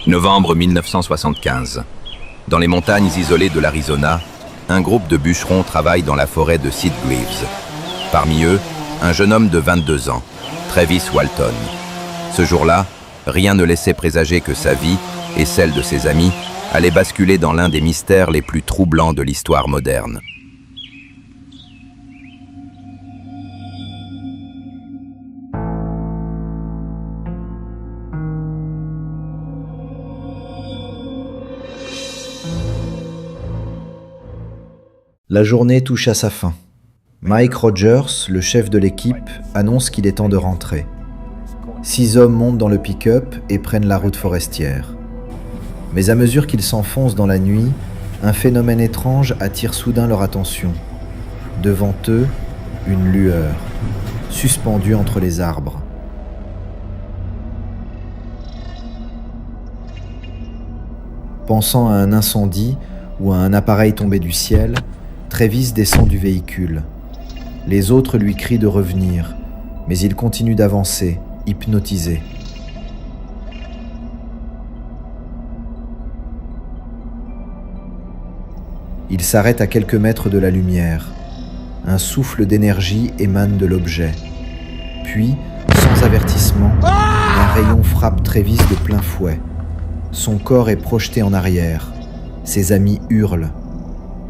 Novembre 1975. Dans les montagnes isolées de l'Arizona, un groupe de bûcherons travaille dans la forêt de Sitgreaves. Parmi eux, un jeune homme de 22 ans, Travis Walton. Ce jour-là, rien ne laissait présager que sa vie et celle de ses amis allaient basculer dans l'un des mystères les plus troublants de l'histoire moderne. La journée touche à sa fin. Mike Rogers, le chef de l'équipe, annonce qu'il est temps de rentrer. 6 hommes montent dans le pick-up et prennent la route forestière. Mais à mesure qu'ils s'enfoncent dans la nuit, un phénomène étrange attire soudain leur attention. Devant eux, une lueur, suspendue entre les arbres. Pensant à un incendie ou à un appareil tombé du ciel, Travis descend du véhicule. Les autres lui crient de revenir, mais il continue d'avancer, hypnotisé. Il s'arrête à quelques mètres de la lumière. Un souffle d'énergie émane de l'objet. Puis, sans avertissement, un rayon frappe Travis de plein fouet. Son corps est projeté en arrière. Ses amis hurlent.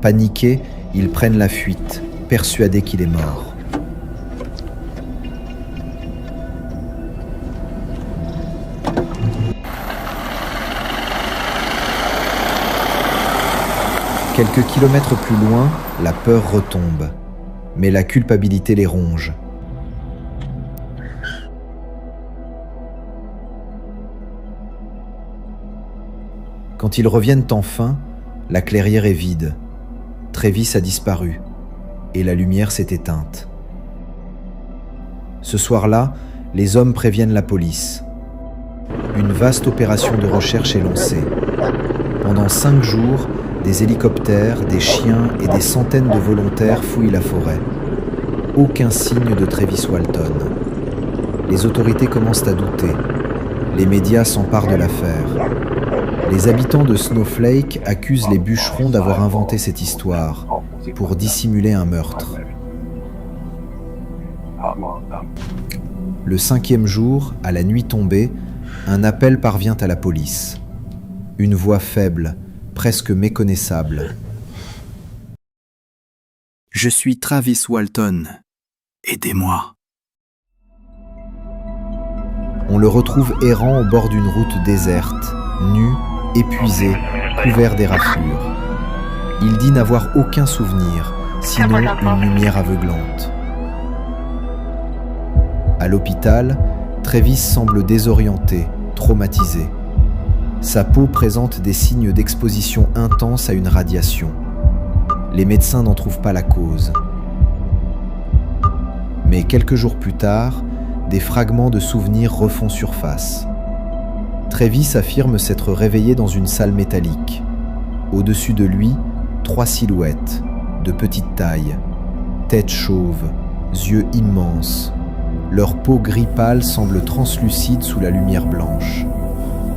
Paniqués, ils prennent la fuite, persuadés qu'il est mort. Quelques kilomètres plus loin, la peur retombe, mais la culpabilité les ronge. Quand ils reviennent enfin, la clairière est vide. Travis a disparu et la lumière s'est éteinte. Ce soir-là, les hommes préviennent la police. Une vaste opération de recherche est lancée. Pendant 5 jours, des hélicoptères, des chiens et des centaines de volontaires fouillent la forêt. Aucun signe de Travis Walton. Les autorités commencent à douter. Les médias s'emparent de l'affaire. Les habitants de Snowflake accusent les bûcherons d'avoir inventé cette histoire pour dissimuler un meurtre. Le 5e jour, à la nuit tombée, un appel parvient à la police. Une voix faible, presque méconnaissable. « Je suis Travis Walton. Aidez-moi. » On le retrouve errant au bord d'une route déserte, nu, épuisé, couvert d'éraflures. Il dit n'avoir aucun souvenir, sinon une lumière aveuglante. À l'hôpital, Travis semble désorienté, traumatisé. Sa peau présente des signes d'exposition intense à une radiation. Les médecins n'en trouvent pas la cause. Mais quelques jours plus tard, des fragments de souvenirs refont surface. Travis affirme s'être réveillé dans une salle métallique. Au-dessus de lui, 3 silhouettes, de petite taille, tête chauve, yeux immenses. Leur peau gris pâle semble translucide sous la lumière blanche.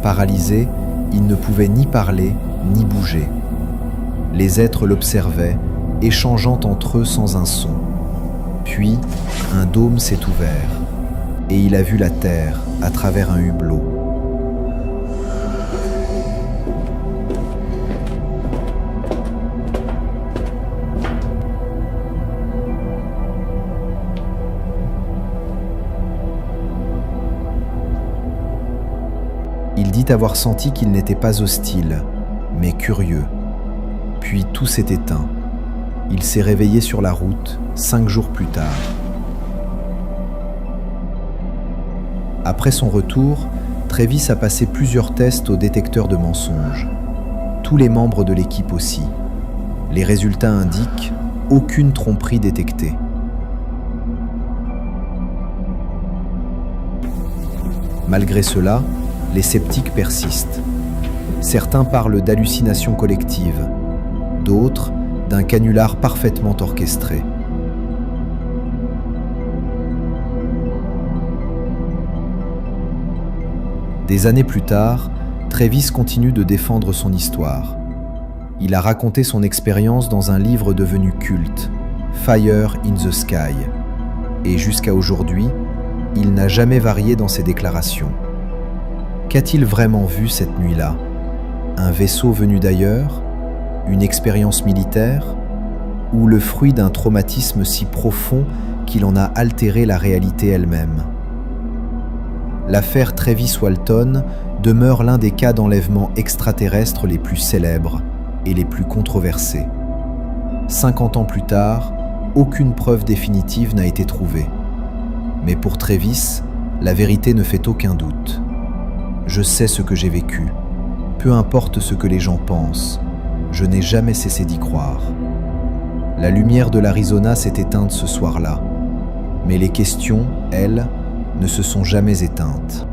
Paralysés, ils ne pouvaient ni parler, ni bouger. Les êtres l'observaient, échangeant entre eux sans un son. Puis, un dôme s'est ouvert, et il a vu la terre à travers un hublot. Il dit avoir senti qu'il n'était pas hostile, mais curieux. Puis tout s'est éteint. Il s'est réveillé sur la route 5 jours plus tard. Après son retour, Travis a passé plusieurs tests au détecteur de mensonges. Tous les membres de l'équipe aussi. Les résultats indiquent aucune tromperie détectée. Malgré cela, les sceptiques persistent. Certains parlent d'hallucination collective, d'autres d'un canular parfaitement orchestré. Des années plus tard, Travis continue de défendre son histoire. Il a raconté son expérience dans un livre devenu culte, Fire in the Sky. Et jusqu'à aujourd'hui, il n'a jamais varié dans ses déclarations. Qu'a-t-il vraiment vu cette nuit-là? Un vaisseau venu d'ailleurs? Une expérience militaire? Ou le fruit d'un traumatisme si profond qu'il en a altéré la réalité elle-même? L'affaire Travis Walton demeure l'un des cas d'enlèvement extraterrestre les plus célèbres et les plus controversés. 50 ans plus tard, aucune preuve définitive n'a été trouvée. Mais pour Travis, la vérité ne fait aucun doute. Je sais ce que j'ai vécu. Peu importe ce que les gens pensent, je n'ai jamais cessé d'y croire. La lumière de l'Arizona s'est éteinte ce soir-là, mais les questions, elles, ne se sont jamais éteintes.